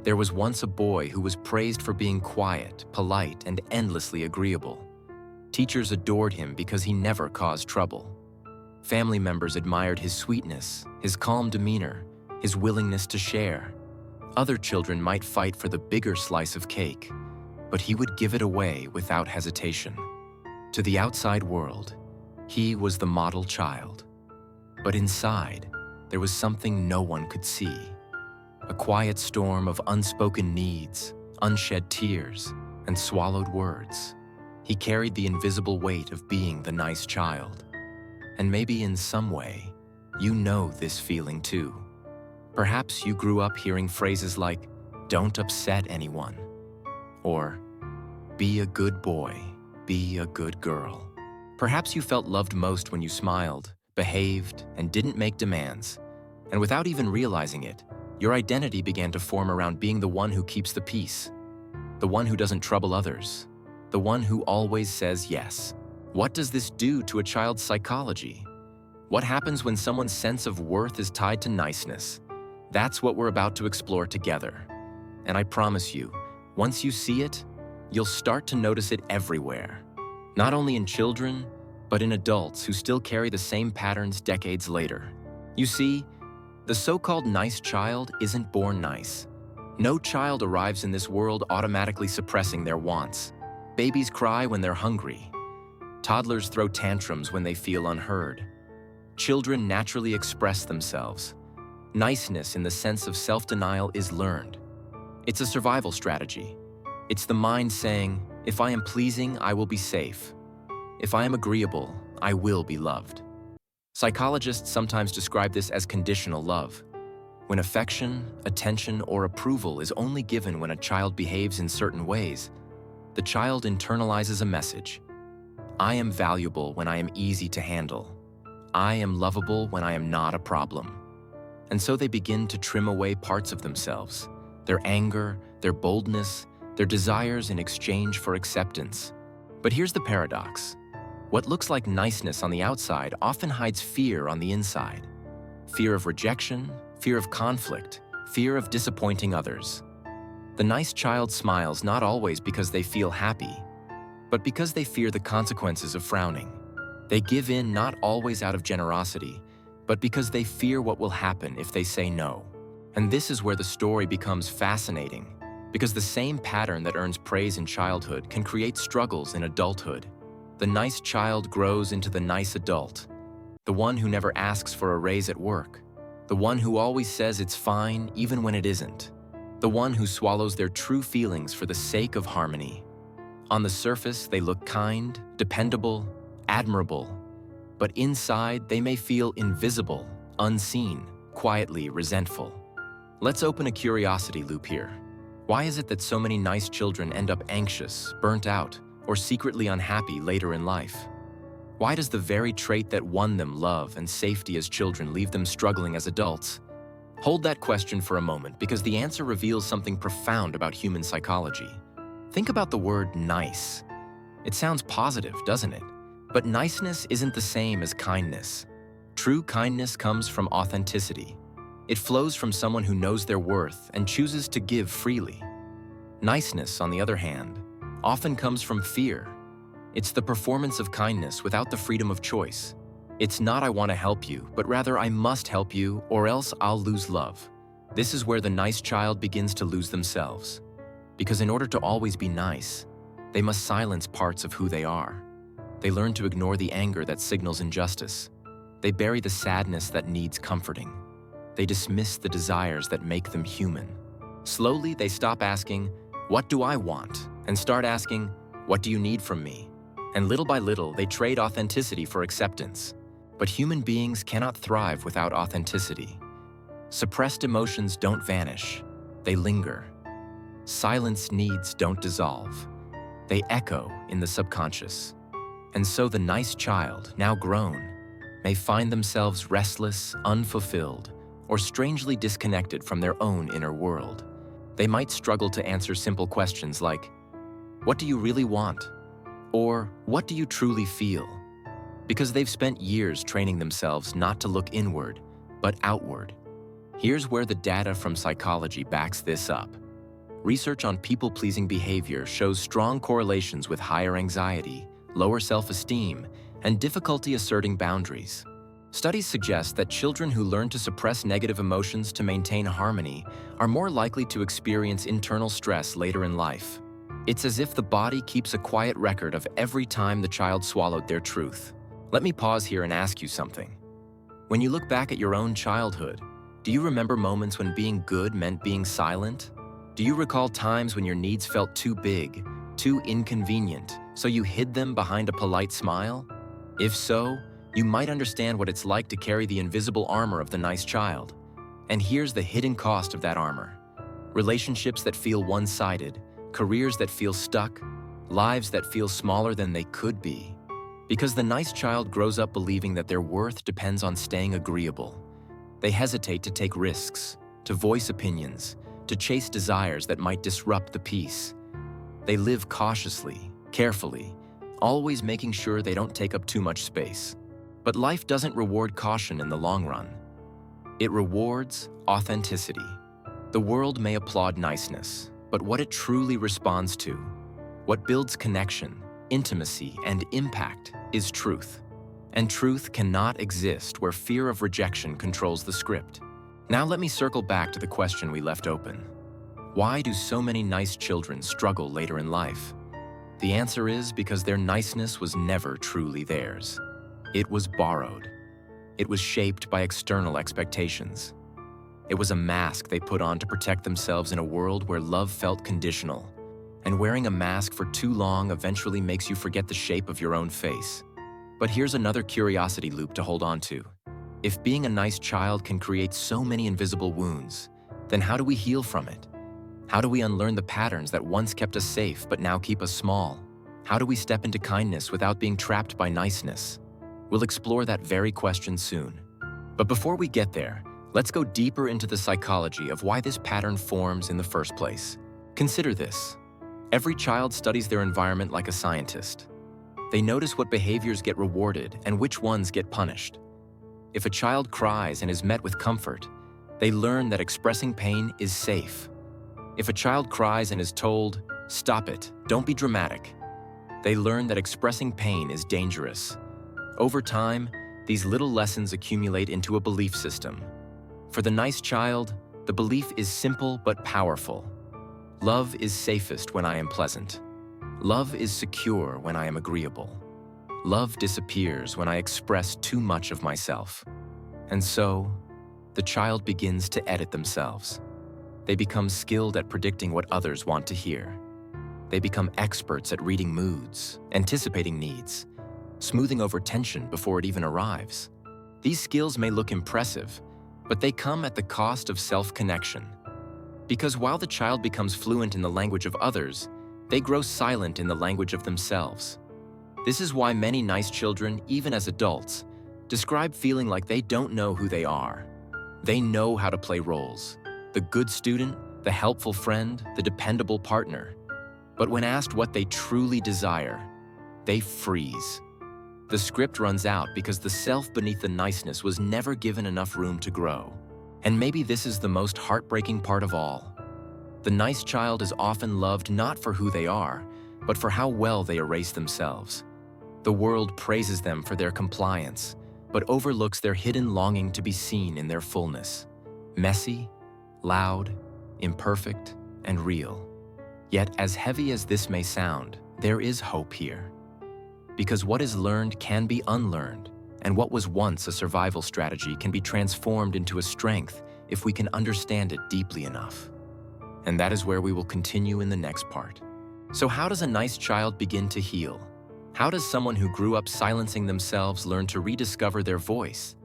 There was once a boy who was praised for being quiet, polite, and endlessly agreeable. Teachers adored him because he never caused trouble. Family members admired his sweetness, his calm demeanor, his willingness to share. Other children might fight for the bigger slice of cake, but he would give it away without hesitation. To the outside world, he was the model child. But inside, there was something no one could see. A quiet storm of unspoken needs, unshed tears, and swallowed words. He carried the invisible weight of being the nice child. And maybe in some way, you know this feeling too. Perhaps you grew up hearing phrases like, "Don't upset anyone," or "Be a good boy, be a good girl." Perhaps you felt loved most when you smiled, behaved, and didn't make demands. And without even realizing it, your identity began to form around being the one who keeps the peace, the one who doesn't trouble others, the one who always says yes. What does this do to a child's psychology? What happens when someone's sense of worth is tied to niceness? That's what we're about to explore together. And I promise you, once you see it, you'll start to notice it everywhere. Not only in children, but in adults who still carry the same patterns decades later. You see, the so-called nice child isn't born nice. No child arrives in this world automatically suppressing their wants. Babies cry when they're hungry. Toddlers throw tantrums when they feel unheard. Children naturally express themselves. Niceness in the sense of self-denial is learned. It's a survival strategy. It's the mind saying, if I am pleasing, I will be safe. If I am agreeable, I will be loved. Psychologists sometimes describe this as conditional love, when affection, attention, or approval is only given when a child behaves in certain ways. The child internalizes a message. I am valuable when I am easy to handle. I am lovable when I am not a problem. And so they begin to trim away parts of themselves, their anger, their boldness, their desires in exchange for acceptance. But here's the paradox. What looks like niceness on the outside often hides fear on the inside. Fear of rejection, fear of conflict, fear of disappointing others. The nice child smiles not always because they feel happy, but because they fear the consequences of frowning. They give in not always out of generosity, but because they fear what will happen if they say no. And this is where the story becomes fascinating, because the same pattern that earns praise in childhood can create struggles in adulthood. The nice child grows into the nice adult, the one who never asks for a raise at work, the one who always says it's fine even when it isn't, the one who swallows their true feelings for the sake of harmony. On the surface, they look kind, dependable, admirable, but inside they may feel invisible, unseen, quietly resentful. Let's open a curiosity loop here. Why is it that so many nice children end up anxious, burnt out, or secretly unhappy later in life? Why does the very trait that won them love and safety as children leave them struggling as adults? Hold that question for a moment, because the answer reveals something profound about human psychology. Think about the word nice. It sounds positive, doesn't it? But niceness isn't the same as kindness. True kindness comes from authenticity. It flows from someone who knows their worth and chooses to give freely. Niceness, on the other hand, often comes from fear. It's the performance of kindness without the freedom of choice. It's not I want to help you, but rather I must help you or else I'll lose love. This is where the nice child begins to lose themselves. Because in order to always be nice, they must silence parts of who they are. They learn to ignore the anger that signals injustice. They bury the sadness that needs comforting. They dismiss the desires that make them human. Slowly, they stop asking, "What do I want?" and start asking, "What do you need from me?" And little by little, they trade authenticity for acceptance. But human beings cannot thrive without authenticity. Suppressed emotions don't vanish, they linger. Silence needs don't dissolve. They echo in the subconscious. And so the nice child, now grown, may find themselves restless, unfulfilled, or strangely disconnected from their own inner world. They might struggle to answer simple questions like, "What do you really want?" Or, "What do you truly feel?" Because they've spent years training themselves not to look inward, but outward. Here's where the data from psychology backs this up. Research on people-pleasing behavior shows strong correlations with higher anxiety, lower self-esteem, and difficulty asserting boundaries. Studies suggest that children who learn to suppress negative emotions to maintain harmony are more likely to experience internal stress later in life. It's as if the body keeps a quiet record of every time the child swallowed their truth. Let me pause here and ask you something. When you look back at your own childhood, do you remember moments when being good meant being silent? Do you recall times when your needs felt too big, too inconvenient, so you hid them behind a polite smile? If so, you might understand what it's like to carry the invisible armor of the nice child. And here's the hidden cost of that armor. Relationships that feel one-sided, careers that feel stuck, lives that feel smaller than they could be. Because the nice child grows up believing that their worth depends on staying agreeable. They hesitate to take risks, to voice opinions, to chase desires that might disrupt the peace. They live cautiously, carefully, always making sure they don't take up too much space. But life doesn't reward caution in the long run. It rewards authenticity. The world may applaud niceness, but what it truly responds to, what builds connection, intimacy, and impact is truth. And truth cannot exist where fear of rejection controls the script. Now let me circle back to the question we left open. Why do so many nice children struggle later in life? The answer is because their niceness was never truly theirs. It was borrowed. It was shaped by external expectations. It was a mask they put on to protect themselves in a world where love felt conditional. And wearing a mask for too long eventually makes you forget the shape of your own face. But here's another curiosity loop to hold on to. If being a nice child can create so many invisible wounds, then how do we heal from it? How do we unlearn the patterns that once kept us safe but now keep us small? How do we step into kindness without being trapped by niceness? We'll explore that very question soon. But before we get there, let's go deeper into the psychology of why this pattern forms in the first place. Consider this. Every child studies their environment like a scientist. They notice what behaviors get rewarded and which ones get punished. If a child cries and is met with comfort, they learn that expressing pain is safe. If a child cries and is told, "Stop it, don't be dramatic," they learn that expressing pain is dangerous. Over time, these little lessons accumulate into a belief system. For the nice child, the belief is simple but powerful. Love is safest when I am pleasant. Love is secure when I am agreeable. Love disappears when I express too much of myself. And so, the child begins to edit themselves. They become skilled at predicting what others want to hear. They become experts at reading moods, anticipating needs, smoothing over tension before it even arrives. These skills may look impressive, but they come at the cost of self-connection. Because while the child becomes fluent in the language of others, they grow silent in the language of themselves. This is why many nice children, even as adults, describe feeling like they don't know who they are. They know how to play roles: the good student, the helpful friend, the dependable partner. But when asked what they truly desire, they freeze. The script runs out because the self beneath the niceness was never given enough room to grow. And maybe this is the most heartbreaking part of all. The nice child is often loved not for who they are, but for how well they erase themselves. The world praises them for their compliance, but overlooks their hidden longing to be seen in their fullness. Messy, loud, imperfect, and real. Yet, as heavy as this may sound, there is hope here. Because what is learned can be unlearned, and what was once a survival strategy can be transformed into a strength if we can understand it deeply enough. And that is where we will continue in the next part. So how does a nice child begin to heal? How does someone who grew up silencing themselves learn to rediscover their voice?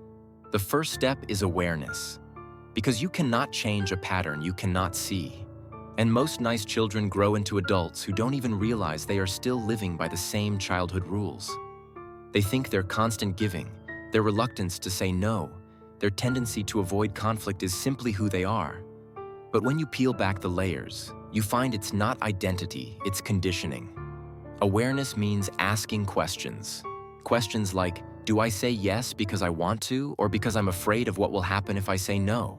The first step is awareness. Because you cannot change a pattern you cannot see. And most nice children grow into adults who don't even realize they are still living by the same childhood rules. They think their constant giving, their reluctance to say no, their tendency to avoid conflict is simply who they are. But when you peel back the layers, you find it's not identity, it's conditioning. Awareness means asking questions. Questions like, do I say yes because I want to, or because I'm afraid of what will happen if I say no?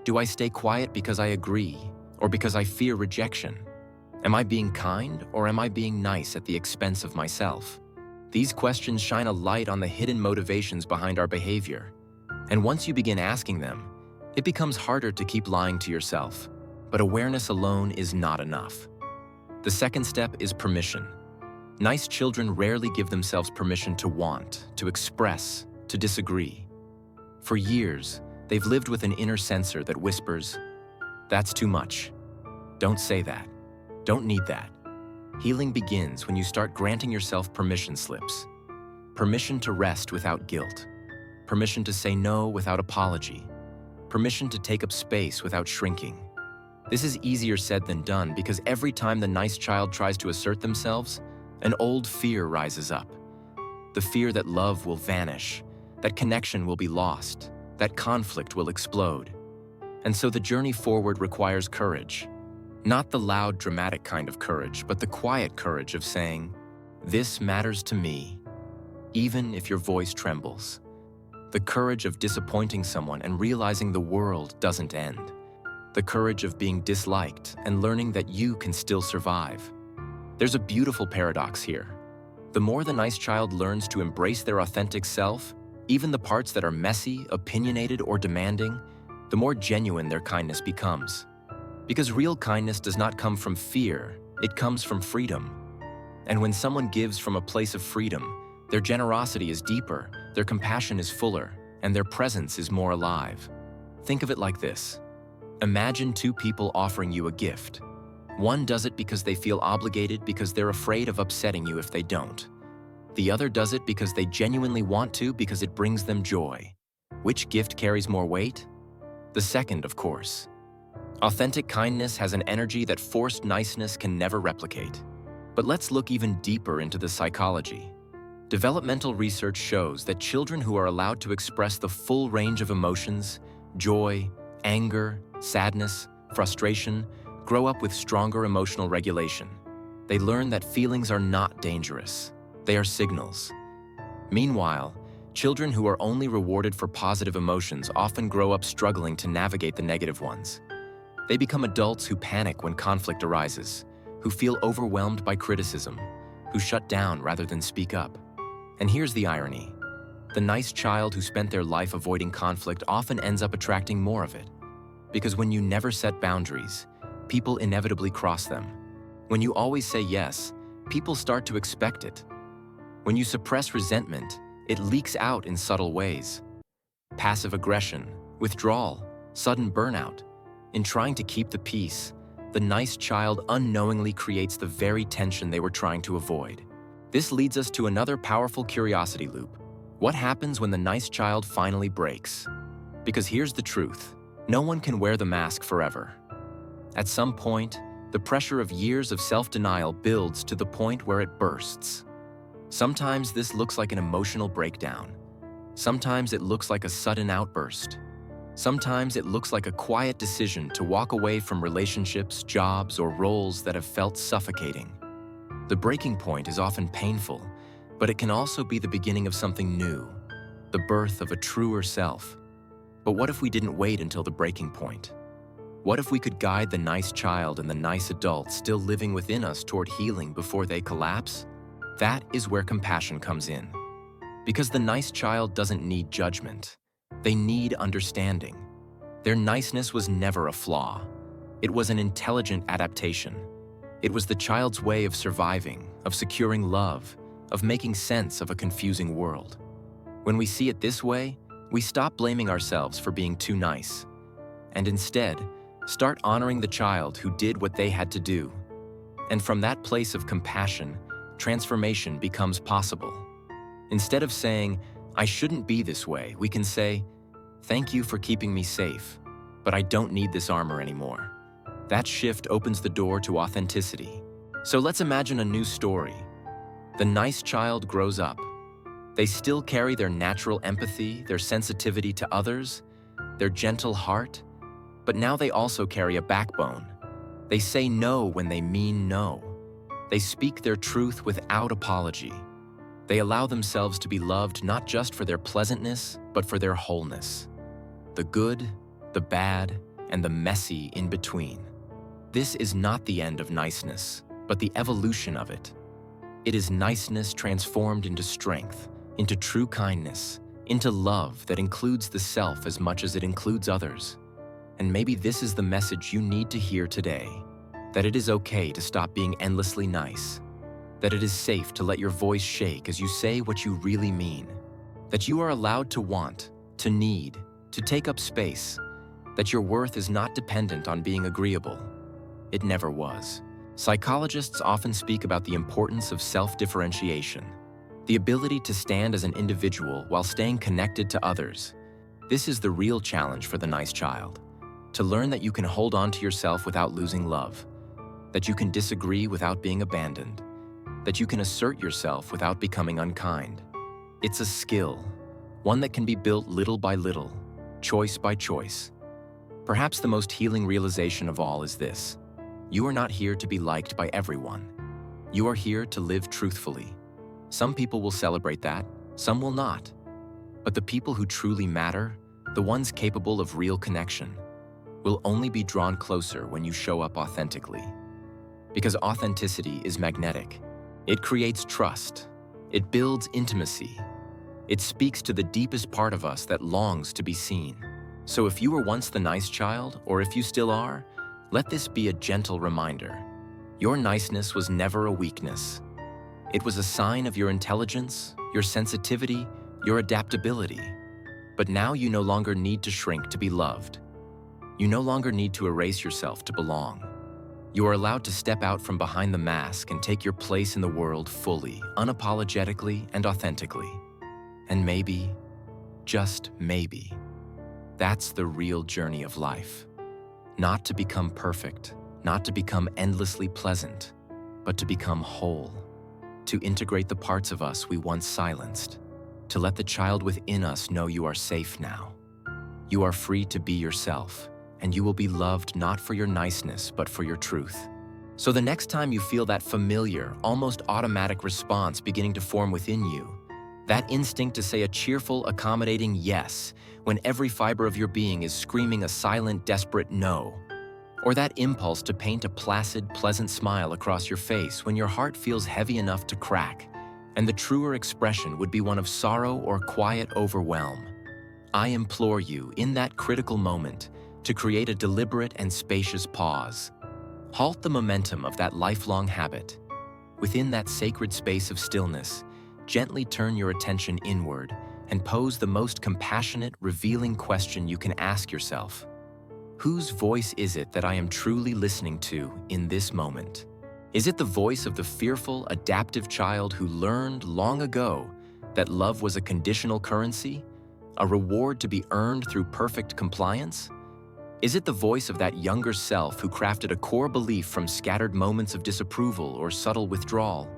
Do I stay quiet because I agree, Or because I fear rejection? Am I being kind or am I being nice at the expense of myself? These questions shine a light on the hidden motivations behind our behavior. And once you begin asking them, it becomes harder to keep lying to yourself. But awareness alone is not enough. The second step is permission. Nice children rarely give themselves permission to want, to express, to disagree. For years, they've lived with an inner censor that whispers, "That's too much. Don't say that. Don't need that." Healing begins when you start granting yourself permission slips. Permission to rest without guilt. Permission to say no without apology. Permission to take up space without shrinking. This is easier said than done because every time the nice child tries to assert themselves, an old fear rises up. The fear that love will vanish, that connection will be lost, that conflict will explode. And so the journey forward requires courage. Not the loud, dramatic kind of courage, but the quiet courage of saying, "This matters to me," even if your voice trembles. The courage of disappointing someone and realizing the world doesn't end. The courage of being disliked and learning that you can still survive. There's a beautiful paradox here. The more the nice child learns to embrace their authentic self, even the parts that are messy, opinionated, or demanding, the more genuine their kindness becomes. Because real kindness does not come from fear, it comes from freedom. And when someone gives from a place of freedom, their generosity is deeper, their compassion is fuller, and their presence is more alive. Think of it like this. Imagine two people offering you a gift. One does it because they feel obligated because they're afraid of upsetting you if they don't. The other does it because they genuinely want to because it brings them joy. Which gift carries more weight? The second, of course. Authentic kindness has an energy that forced niceness can never replicate. But let's look even deeper into the psychology. Developmental research shows that children who are allowed to express the full range of emotions, joy, anger, sadness, frustration, grow up with stronger emotional regulation. They learn that feelings are not dangerous. They are signals. Meanwhile, children who are only rewarded for positive emotions often grow up struggling to navigate the negative ones. They become adults who panic when conflict arises, who feel overwhelmed by criticism, who shut down rather than speak up. And here's the irony. The nice child who spent their life avoiding conflict often ends up attracting more of it. Because when you never set boundaries, people inevitably cross them. When you always say yes, people start to expect it. When you suppress resentment, it leaks out in subtle ways. Passive aggression, withdrawal, sudden burnout. In trying to keep the peace, the nice child unknowingly creates the very tension they were trying to avoid. This leads us to another powerful curiosity loop. What happens when the nice child finally breaks? Because here's the truth. No one can wear the mask forever. At some point, the pressure of years of self-denial builds to the point where it bursts. Sometimes this looks like an emotional breakdown. Sometimes it looks like a sudden outburst. Sometimes it looks like a quiet decision to walk away from relationships, jobs, or roles that have felt suffocating. The breaking point is often painful, but it can also be the beginning of something new, the birth of a truer self. But what if we didn't wait until the breaking point? What if we could guide the nice child and the nice adult still living within us toward healing before they collapse? That is where compassion comes in. Because the nice child doesn't need judgment. They need understanding. Their niceness was never a flaw. It was an intelligent adaptation. It was the child's way of surviving, of securing love, of making sense of a confusing world. When we see it this way, we stop blaming ourselves for being too nice, and instead, start honoring the child who did what they had to do. And from that place of compassion, transformation becomes possible. Instead of saying, "I shouldn't be this way," we can say, "Thank you for keeping me safe, but I don't need this armor anymore." That shift opens the door to authenticity. So let's imagine a new story. The nice child grows up. They still carry their natural empathy, their sensitivity to others, their gentle heart, but now they also carry a backbone. They say no when they mean no. They speak their truth without apology. They allow themselves to be loved not just for their pleasantness, but for their wholeness. The good, the bad, and the messy in between. This is not the end of niceness, but the evolution of it. It is niceness transformed into strength, into true kindness, into love that includes the self as much as it includes others. And maybe this is the message you need to hear today, that it is okay to stop being endlessly nice, that it is safe to let your voice shake as you say what you really mean, that you are allowed to want, to need, to take up space, that your worth is not dependent on being agreeable. It never was. Psychologists often speak about the importance of self-differentiation, the ability to stand as an individual while staying connected to others. This is the real challenge for the nice child, to learn that you can hold on to yourself without losing love, that you can disagree without being abandoned, that you can assert yourself without becoming unkind. It's a skill, one that can be built little by little, choice by choice. Perhaps the most healing realization of all is this: you are not here to be liked by everyone. You are here to live truthfully. Some people will celebrate that, some will not. But the people who truly matter, the ones capable of real connection, will only be drawn closer when you show up authentically. Because authenticity is magnetic. It creates trust. It builds intimacy. It speaks to the deepest part of us that longs to be seen. So if you were once the nice child, or if you still are, let this be a gentle reminder. Your niceness was never a weakness. It was a sign of your intelligence, your sensitivity, your adaptability. But now you no longer need to shrink to be loved. You no longer need to erase yourself to belong. You are allowed to step out from behind the mask and take your place in the world fully, unapologetically, and authentically. And maybe, just maybe, that's the real journey of life. Not to become perfect, not to become endlessly pleasant, but to become whole, to integrate the parts of us we once silenced, to let the child within us know you are safe now. You are free to be yourself, and you will be loved not for your niceness, but for your truth. So the next time you feel that familiar, almost automatic response beginning to form within you, that instinct to say a cheerful, accommodating yes when every fiber of your being is screaming a silent, desperate no, or that impulse to paint a placid, pleasant smile across your face when your heart feels heavy enough to crack, and the truer expression would be one of sorrow or quiet overwhelm. I implore you, in that critical moment, to create a deliberate and spacious pause. Halt the momentum of that lifelong habit. Within that sacred space of stillness, gently turn your attention inward and pose the most compassionate, revealing question you can ask yourself. Whose voice is it that I am truly listening to in this moment? Is it the voice of the fearful, adaptive child who learned long ago that love was a conditional currency, a reward to be earned through perfect compliance? Is it the voice of that younger self who crafted a core belief from scattered moments of disapproval or subtle withdrawal,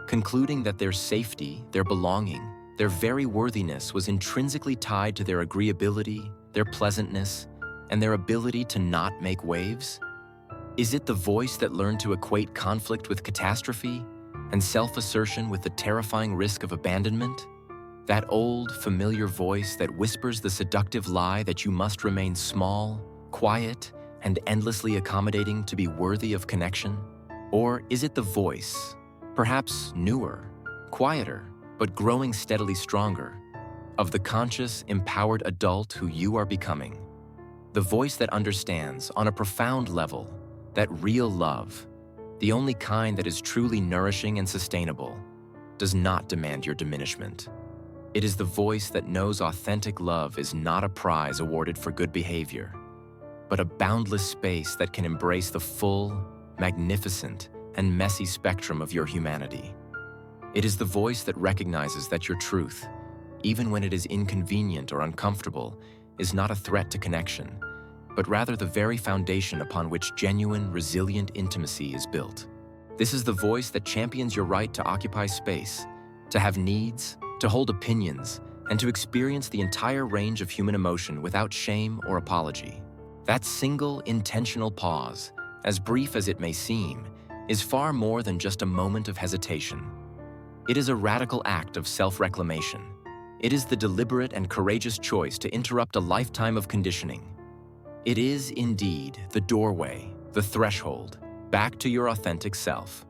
concluding that their safety, their belonging, their very worthiness was intrinsically tied to their agreeability, their pleasantness, and their ability to not make waves? Is it the voice that learned to equate conflict with catastrophe and self-assertion with the terrifying risk of abandonment? That old, familiar voice that whispers the seductive lie that you must remain small, quiet, and endlessly accommodating to be worthy of connection? Or is it the voice, perhaps newer, quieter, but growing steadily stronger, of the conscious, empowered adult who you are becoming? The voice that understands, on a profound level, that real love, the only kind that is truly nourishing and sustainable, does not demand your diminishment. It is the voice that knows authentic love is not a prize awarded for good behavior, but a boundless space that can embrace the full, magnificent, and messy spectrum of your humanity. It is the voice that recognizes that your truth, even when it is inconvenient or uncomfortable, is not a threat to connection, but rather the very foundation upon which genuine, resilient intimacy is built. This is the voice that champions your right to occupy space, to have needs, to hold opinions, and to experience the entire range of human emotion without shame or apology. That single, intentional pause, as brief as it may seem, is far more than just a moment of hesitation. It is a radical act of self-reclamation. It is the deliberate and courageous choice to interrupt a lifetime of conditioning. It is, indeed, the doorway, The threshold, back to your authentic self.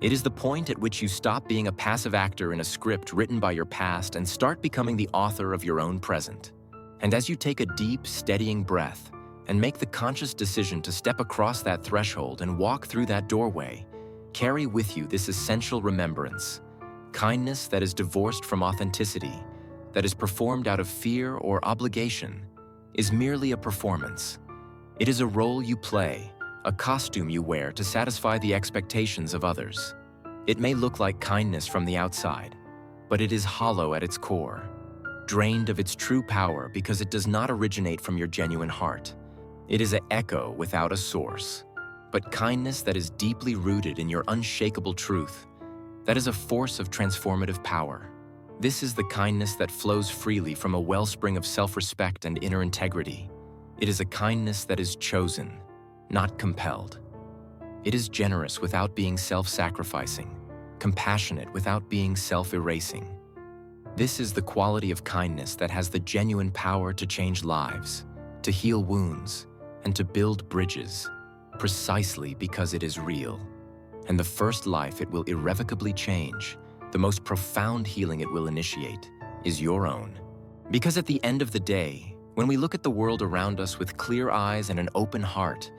It is the point at which you stop being a passive actor in a script written by your past and start becoming the author of your own present. And as you take a deep, steadying breath and make the conscious decision to step across that threshold and walk through that doorway, carry with you this essential remembrance: kindness that is divorced from authenticity, that is performed out of fear or obligation, is merely a performance. It is a role you play, a costume you wear to satisfy the expectations of others. It may look like kindness from the outside, but it is hollow at its core, drained of its true power because it does not originate from your genuine heart. It is an echo without a source. But kindness that is deeply rooted in your unshakable truth, that is a force of transformative power. This is the kindness that flows freely from a wellspring of self-respect and inner integrity. It is a kindness that is chosen, not compelled. It is generous without being self-sacrificing, compassionate without being self-erasing. This is the quality of kindness that has the genuine power to change lives, to heal wounds, and to build bridges, precisely because it is real. And the first life it will irrevocably change, the most profound healing it will initiate, is your own. Because at the end of the day, when we look at the world around us with clear eyes and an open heart,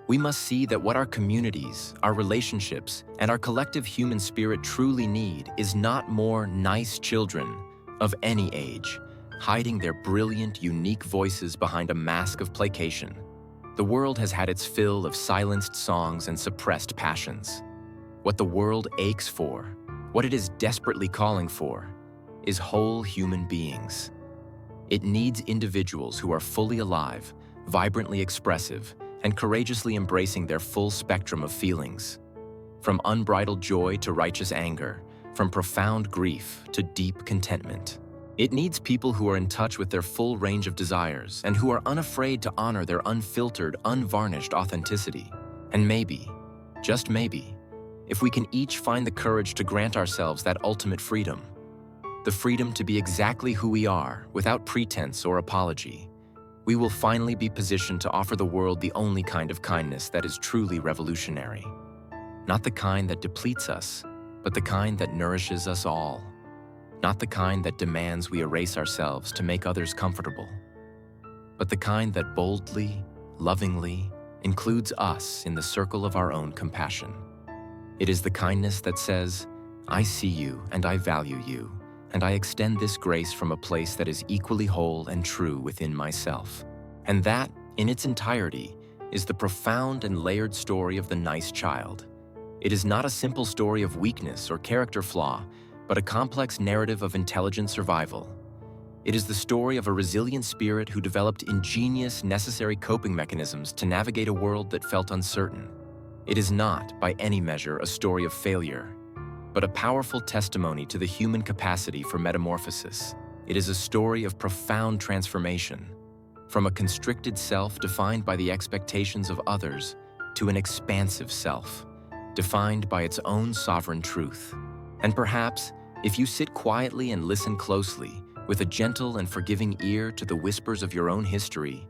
we must see that what our communities, our relationships, and our collective human spirit truly need is not more nice children of any age, hiding their brilliant, unique voices behind a mask of placation. The world has had its fill of silenced songs and suppressed passions. What the world aches for, what it is desperately calling for, is whole human beings. It needs individuals who are fully alive, vibrantly expressive, and courageously embracing their full spectrum of feelings. From unbridled joy to righteous anger, from profound grief to deep contentment. It needs people who are in touch with their full range of desires and who are unafraid to honor their unfiltered, unvarnished authenticity. And maybe, just maybe, if we can each find the courage to grant ourselves that ultimate freedom, the freedom to be exactly who we are without pretense or apology, we will finally be positioned to offer the world the only kind of kindness that is truly revolutionary. Not the kind that depletes us, but the kind that nourishes us all. Not the kind that demands we erase ourselves to make others comfortable, but the kind that boldly, lovingly includes us in the circle of our own compassion. It is the kindness that says, I see you and I value you, and I extend this grace from a place that is equally whole and true within myself. And that, in its entirety, is the profound and layered story of the nice child. It is not a simple story of weakness or character flaw, but a complex narrative of intelligent survival. It is the story of a resilient spirit who developed ingenious, necessary coping mechanisms to navigate a world that felt uncertain. It is not, by any measure, a story of failure, but a powerful testimony to the human capacity for metamorphosis. It is a story of profound transformation, from a constricted self defined by the expectations of others to an expansive self, defined by its own sovereign truth. And perhaps, if you sit quietly and listen closely, with a gentle and forgiving ear to the whispers of your own history,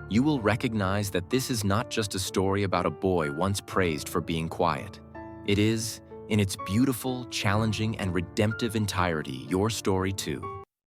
you will recognize that this is not just a story about a boy once praised for being quiet. It is, in its beautiful, challenging, and redemptive entirety, your story too.